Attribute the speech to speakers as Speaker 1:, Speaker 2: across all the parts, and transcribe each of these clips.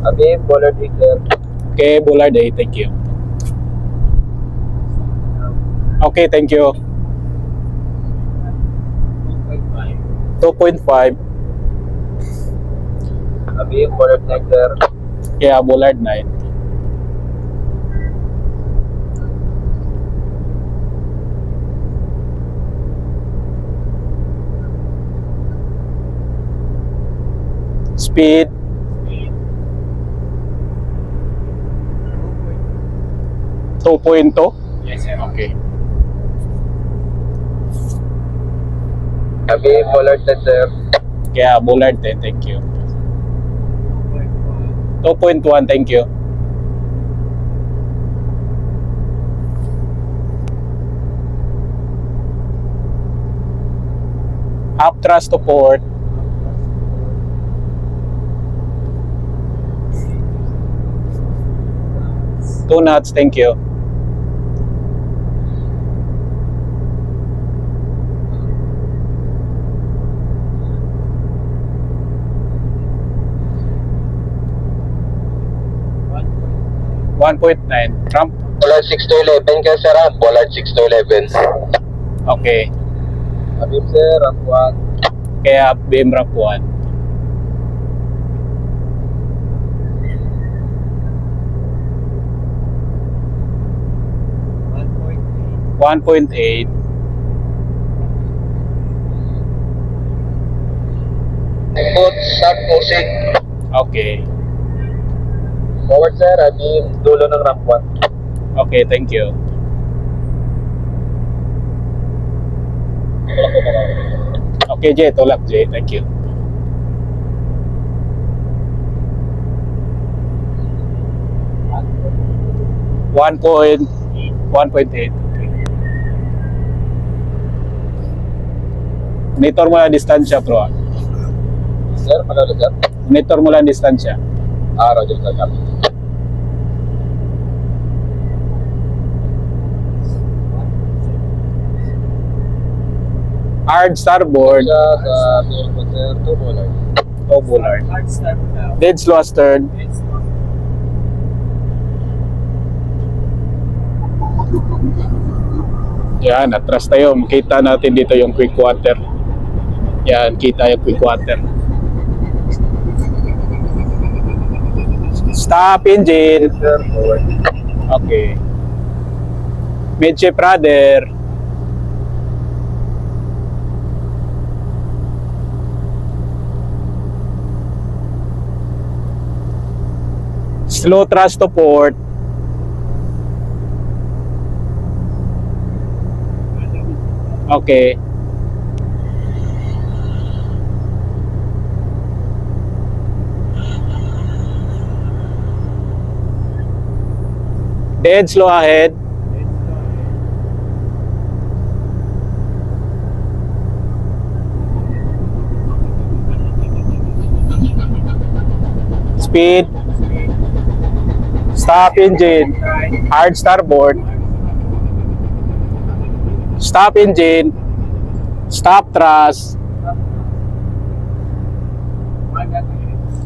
Speaker 1: Abi, Bullard Eagle.
Speaker 2: Okay, Bullard A, thank you. Okay, thank you. 2.5.
Speaker 1: Abi, Bullard Nectar.
Speaker 2: Yeah, Bullard 9. Speed. Two point two.
Speaker 1: Yes, sir.
Speaker 2: Okay.
Speaker 1: Abi, Bullard 10, sir.
Speaker 2: Kaya Bullard 10, thank you. 2.1, thank you. Up thrust to port. Two knots, thank you. One point nine. Trump.
Speaker 1: Bullard 6 to 11 ka, sir. Bullard 6 to 11.
Speaker 2: Okay.
Speaker 1: Abi, sir. Ramp 1.
Speaker 2: Kaya beam ramp 1. One point eight.
Speaker 1: Put, start posing.
Speaker 2: Okay.
Speaker 1: Forward, sir. Abi, dulo ng ramp 1.
Speaker 2: Okay, thank you. Okay, Jay, tulak Jay, thank you. One point 1.8. Monitor mo lang distansya, bro.
Speaker 1: Sir, manalo, sir.
Speaker 2: Monitor mo lang distansya.
Speaker 1: Roger, sir.
Speaker 2: Hard starboard.
Speaker 1: Siya sa main po, sir. 2 Bullard.
Speaker 2: Oh, Bullard.
Speaker 3: Hard start now.
Speaker 2: Dead slow astern.
Speaker 3: It's not.
Speaker 2: Yan, atras tayo. Makita natin dito yung quick water. Yan, kita yung quick water. Stop engine.
Speaker 1: Sir, forward.
Speaker 2: Okay. Midship rudder. Slow thrust to port. Okay. Dead slow ahead. Speed. Stop engine. Hard starboard. Stop engine. Stop thrust.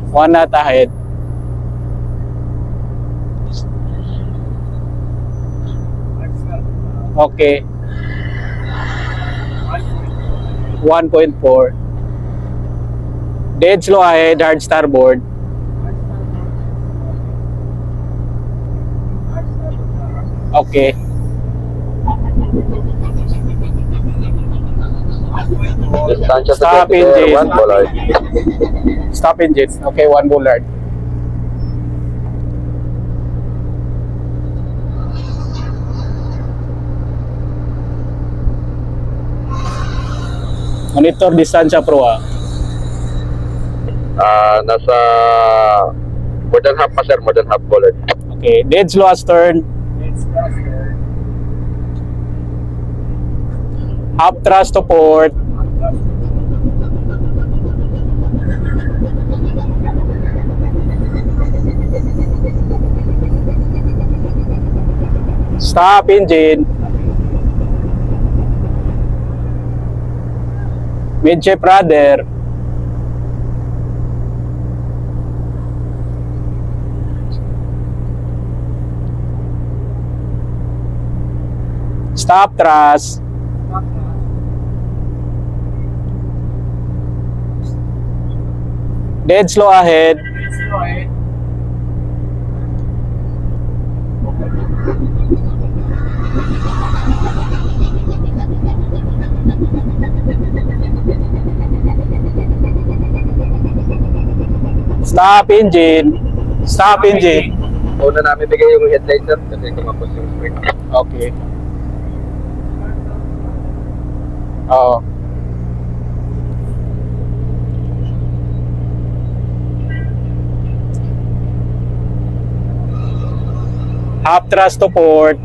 Speaker 2: One knot ahead. Okay. 1.4. Dead slow ahead, hard starboard. Okay.
Speaker 1: Distansya sa
Speaker 2: Stop
Speaker 1: 20, sir.
Speaker 2: engine.
Speaker 1: 1 Bullard.
Speaker 2: Stop engine. Okay, 1 Bullard. Monitor distansya pro ah.
Speaker 1: Nasa more than half pa, sir. More than half Bullard.
Speaker 2: Okay, dead slow astern.
Speaker 3: It's faster.
Speaker 2: Up thrust to port. Stop engine. Midship rudder. Stop thrust.
Speaker 3: Stop na.
Speaker 2: Dead slow ahead.
Speaker 3: Slow ahead.
Speaker 2: Stop engine. Stop engine.
Speaker 1: Una namin bigay yung headlight sir kasi kumapos yung spring.
Speaker 2: Okay. Oo. Half thrust to port.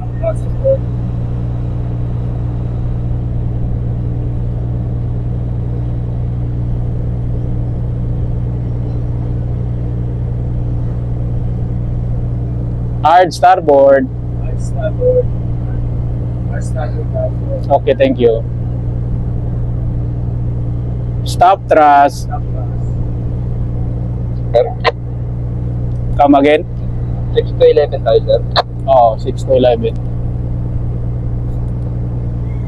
Speaker 2: Hard starboard.
Speaker 3: Starboard. Starboard.
Speaker 2: Okay, thank you. Stop thrust.
Speaker 3: Stop na.
Speaker 1: Sir,
Speaker 2: Come again.
Speaker 1: 6 to 11 tayo sir.
Speaker 2: Oh, 6 to 11.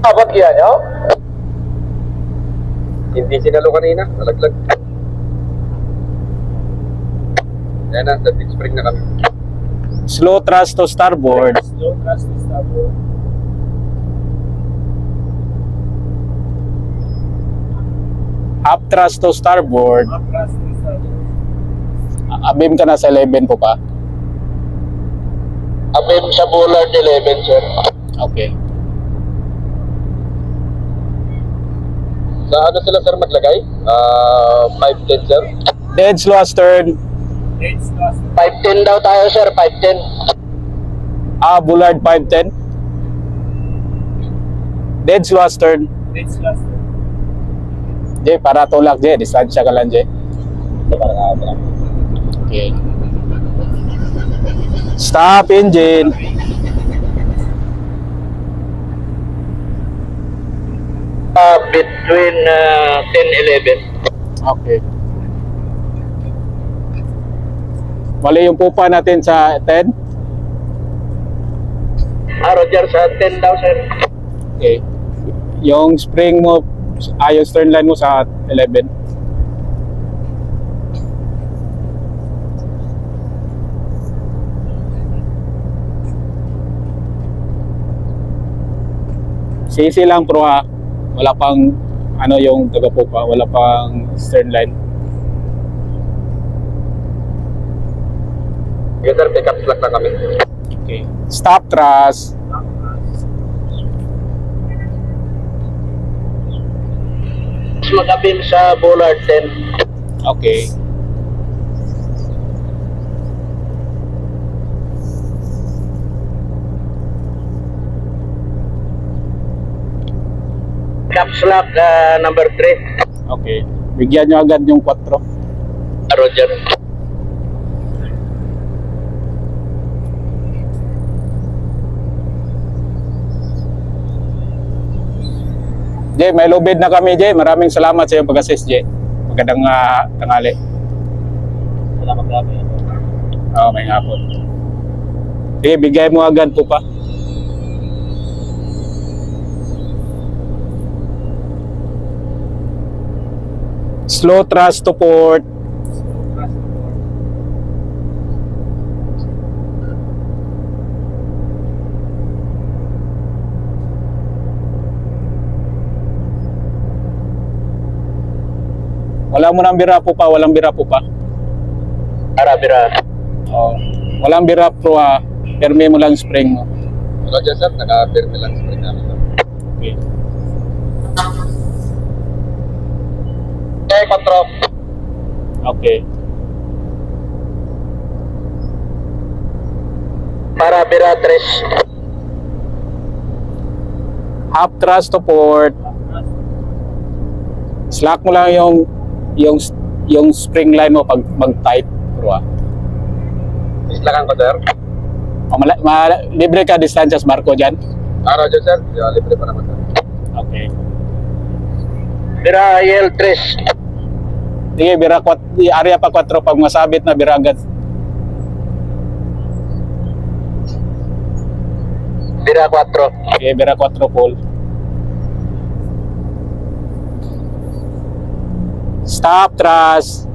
Speaker 1: Abot yan nyo? Hindi sinalo kanina, nalaglag. Yan na, sa big spring na kami.
Speaker 2: Slow thrust to starboard.
Speaker 3: Slow thrust to starboard.
Speaker 2: Half thrust to starboard.
Speaker 3: Up thrust to starboard.
Speaker 2: Abim ka na sa 11 po pa.
Speaker 1: Abim sa Bullard 11 sir.
Speaker 2: Okay.
Speaker 1: Sa ano sila sir maglagay? 510 sir.
Speaker 2: Dead slow astern.
Speaker 3: Dead slow.
Speaker 1: 510 daw tayo sir, 510.
Speaker 2: Bullard 510. Dead slow astern.
Speaker 3: Dead slow.
Speaker 2: Jay, para tulak Jay. Distansya ka lang Jay. Okay. Stop engine.
Speaker 1: Between 10-11.
Speaker 2: Okay. Mali yung pupa natin sa 10.
Speaker 1: Roger, sa 10 daw sir.
Speaker 2: Okay. Yung spring mo, yung stern line mo sa 11. Sisi lang pro ha. Wala pang ano yung taga-pupa, wala pang stern line.
Speaker 1: Yes sir, pick up slack na kami.
Speaker 2: Okay. Stop thrust.
Speaker 1: Magabim sa Bullard 10.
Speaker 2: Okay.
Speaker 1: Caps lock number 3.
Speaker 2: Okay. Bigyan nyo agad yung 4.
Speaker 1: Roger.
Speaker 2: Jay, may lubid na kami Jay. Maraming salamat sa iyong pag-assist Jay. Magandang tanghali.
Speaker 1: Salamat kami.
Speaker 2: Oo, may hapon. Sige, bigay mo agad po pa. Slow thrust to port. Wala mo nang bira po pa, walang bira po pa.
Speaker 1: Arabira.
Speaker 2: Oh, walang bira pro ha. Perme mo lang spring mo.
Speaker 1: Roger sir, naka-firme lang spring namin sir.
Speaker 2: Okay.
Speaker 1: Okay, control.
Speaker 2: Okay.
Speaker 1: Arabira 3.
Speaker 2: Half thrust to port. Slack mo lang yung spring line mo pag mag-tight pro ha.
Speaker 1: Islakan ko sir.
Speaker 2: Libre ka distansya sa barko dyan?
Speaker 1: Roger sir, libre pa naman sir.
Speaker 2: Okay.
Speaker 1: Bira IL 3.
Speaker 2: Sige, bira area pa 4 pag masabit na bira agad.
Speaker 1: Bira 4.
Speaker 2: Okay, Vera 4 Paul. Stop, Tras.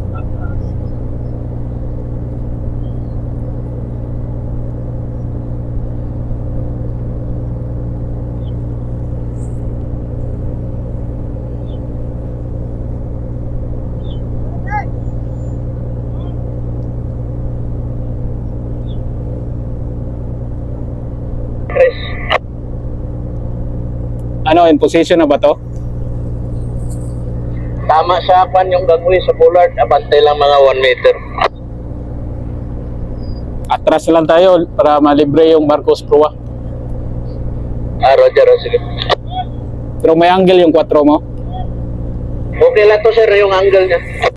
Speaker 1: Chris.
Speaker 2: Ano, in position na ba to?
Speaker 1: Tama sa kwan yung gagawin sa Bullard. Abantay lang mga 1 meter.
Speaker 2: Atras lang tayo para malibre yung Marcos Prua.
Speaker 1: Roger, sige.
Speaker 2: Pero may angle yung 4 mo.
Speaker 1: Okay lang to sir, yung angle niya.